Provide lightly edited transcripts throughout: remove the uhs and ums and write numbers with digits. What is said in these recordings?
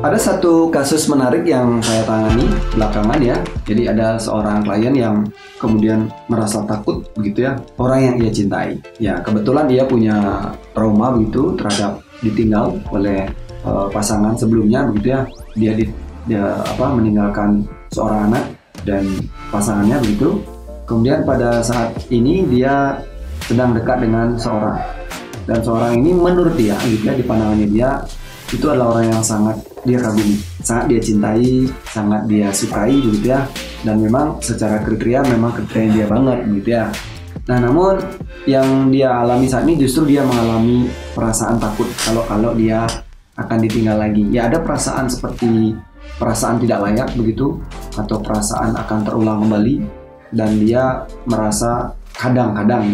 Ada satu kasus menarik yang saya tangani belakangan ya. Jadi ada seorang klien yang kemudian merasa takut begitu ya, orang yang ia cintai. Ya kebetulan dia punya trauma begitu terhadap ditinggal oleh pasangan sebelumnya begitu ya. Dia meninggalkan seorang anak dan pasangannya begitu. Kemudian pada saat ini dia sedang dekat dengan seorang, dan seorang ini menurut dia gitu ya, di pandangannya dia itu adalah orang yang sangat dia kagumi, sangat dia cintai, sangat dia sukai gitu ya, dan memang secara kriteria memang kriteria dia banget gitu ya. Nah namun yang dia alami saat ini justru dia mengalami perasaan takut kalau dia akan ditinggal lagi. Ya ada perasaan seperti perasaan tidak layak begitu, atau perasaan akan terulang kembali, dan dia merasa kadang-kadang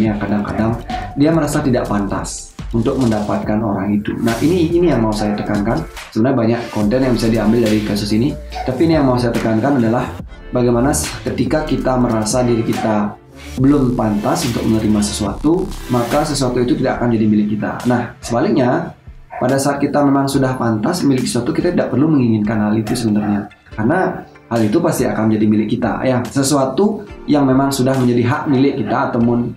dia merasa tidak pantas untuk mendapatkan orang itu. Nah ini yang mau saya tekankan. Sebenarnya banyak konten yang bisa diambil dari kasus ini, tapi ini yang mau saya tekankan adalah bagaimana ketika kita merasa diri kita belum pantas untuk menerima sesuatu, maka sesuatu itu tidak akan jadi milik kita. Nah sebaliknya, pada saat kita memang sudah pantas memiliki sesuatu, kita tidak perlu menginginkan hal itu sebenarnya, karena hal itu pasti akan menjadi milik kita ya. Sesuatu yang memang sudah menjadi hak milik kita ataupun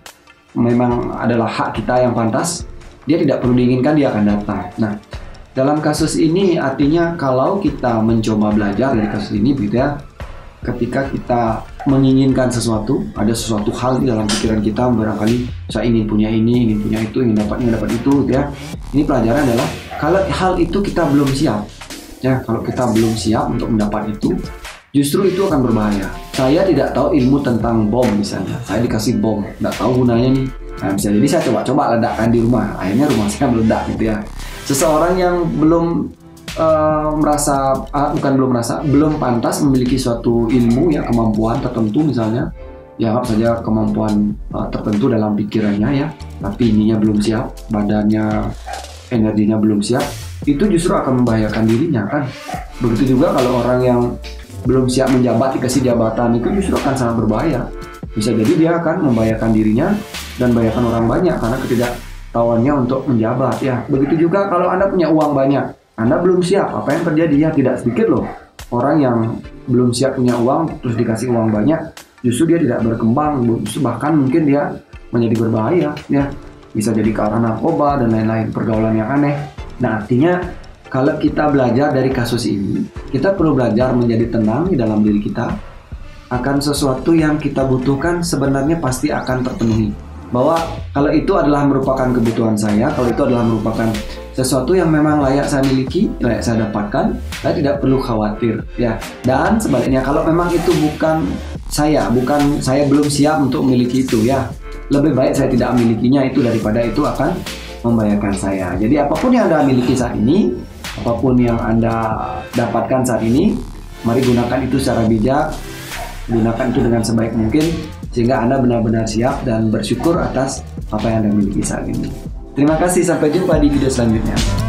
memang adalah hak kita yang pantas, dia tidak perlu diinginkan, dia akan datang. Nah, dalam kasus ini artinya kalau kita mencoba belajar dari kasus ini begitu ya, ketika kita menginginkan sesuatu, ada sesuatu hal di dalam pikiran kita, barangkali saya ingin punya ini, ingin punya itu, ingin dapat itu gitu ya. Ini pelajaran adalah kalau hal itu kita belum siap ya, kalau kita belum siap untuk mendapat itu, justru itu akan berbahaya. Saya tidak tahu ilmu tentang bom misalnya, saya dikasih bom, nggak tahu gunanya nih. Nah, bisa jadi saya coba ledakkan di rumah, akhirnya rumah saya meledak gitu ya. Seseorang yang belum belum pantas memiliki suatu ilmu ya, kemampuan tertentu misalnya, ya anggap saja kemampuan tertentu dalam pikirannya ya, tapi ininya belum siap, badannya, energinya belum siap, itu justru akan membahayakan dirinya kan. Begitu juga kalau orang yang belum siap menjabat dikasih jabatan, itu justru akan sangat berbahaya. Bisa jadi dia akan membahayakan dirinya dan membahayakan orang banyak karena ketidaktahuannya untuk menjabat ya. Begitu juga kalau Anda punya uang banyak, Anda belum siap, apa yang terjadi ya? Tidak sedikit loh orang yang belum siap punya uang terus dikasih uang banyak, justru dia tidak berkembang, justru bahkan mungkin dia menjadi berbahaya ya. Bisa jadi karena narkoba dan lain-lain, pergaulan yang aneh. Nah artinya kalau kita belajar dari kasus ini, kita perlu belajar menjadi tenang di dalam diri kita akan sesuatu yang kita butuhkan sebenarnya pasti akan terpenuhi. Bahwa kalau itu adalah merupakan kebutuhan saya, kalau itu adalah merupakan sesuatu yang memang layak saya miliki, layak saya dapatkan, saya tidak perlu khawatir ya. Dan sebaliknya kalau memang itu bukan saya belum siap untuk memiliki itu ya, lebih baik saya tidak memilikinya itu daripada itu akan membahayakan saya. Jadi apapun yang Anda miliki saat ini, apapun yang Anda dapatkan saat ini, mari gunakan itu secara bijak, gunakan itu dengan sebaik mungkin sehingga Anda benar-benar siap dan bersyukur atas apa yang Anda miliki saat ini. Terima kasih, sampai jumpa di video selanjutnya.